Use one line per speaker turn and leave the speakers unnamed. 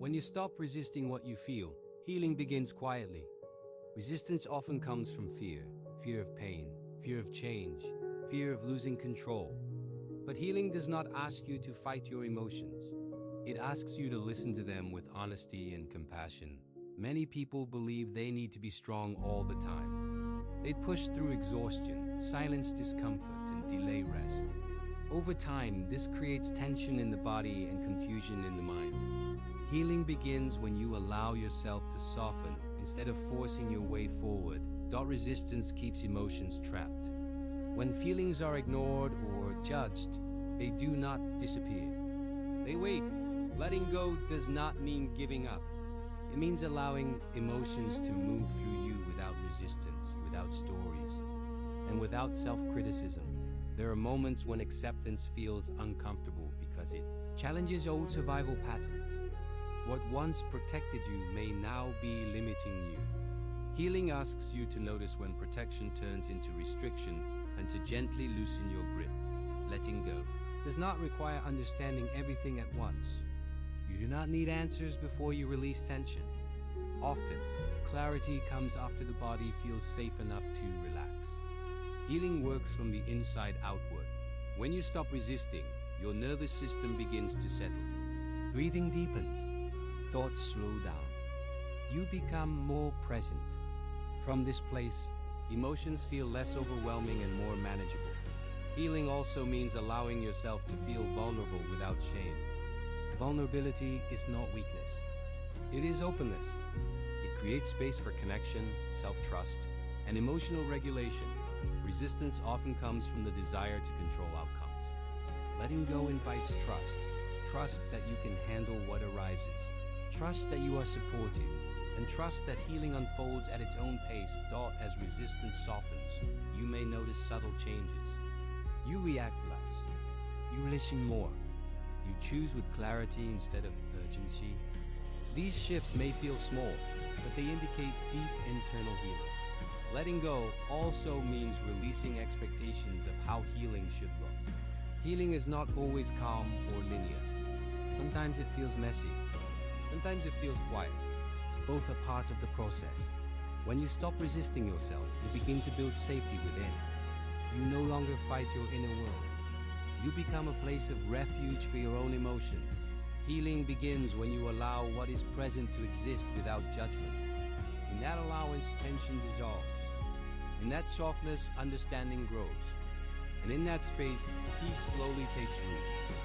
When you stop resisting what you feel, healing begins quietly. Resistance often comes from fear, fear of pain, fear of change, fear of losing control. But healing does not ask you to fight your emotions. It asks you to listen to them with honesty and compassion. Many people believe they need to be strong all the time. They push through exhaustion, silence discomfort, and delay rest. Over time, this creates tension in the body and confusion in the mind. Healing begins when you allow yourself to soften instead of forcing your way forward. Resistance keeps emotions trapped. When feelings are ignored or judged, they do not disappear. They wait. Letting go does not mean giving up. It means allowing emotions to move through you without resistance, without stories, and without self-criticism. There are moments when acceptance feels uncomfortable because it challenges old survival patterns. What once protected you may now be limiting you. Healing asks you to notice when protection turns into restriction and to gently loosen your grip. Letting go does not require understanding everything at once. You do not need answers before you release tension. Often, clarity comes after the body feels safe enough to relax. Healing works from the inside outward. When you stop resisting, your nervous system begins to settle. Breathing deepens. Thoughts slow down. You become more present. From this place, emotions feel less overwhelming and more manageable. Healing also means allowing yourself to feel vulnerable without shame. Vulnerability is not weakness. It is openness. It creates space for connection, self-trust, and emotional regulation. Resistance often comes from the desire to control outcomes. Letting go invites trust. Trust that you can handle what arises. Trust that you are supported. And trust that healing unfolds at its own pace. As resistance softens, you may notice subtle changes. You react less. You listen more. You choose with clarity instead of urgency. These shifts may feel small, but they indicate deep internal healing. Letting go also means releasing expectations of how healing should look. Healing is not always calm or linear. Sometimes it feels messy. Sometimes it feels quiet. Both are part of the process. When you stop resisting yourself, you begin to build safety within. You no longer fight your inner world. You become a place of refuge for your own emotions. Healing begins when you allow what is present to exist without judgment. In that allowance, tension dissolves. In that softness, understanding grows. And in that space, peace slowly takes root.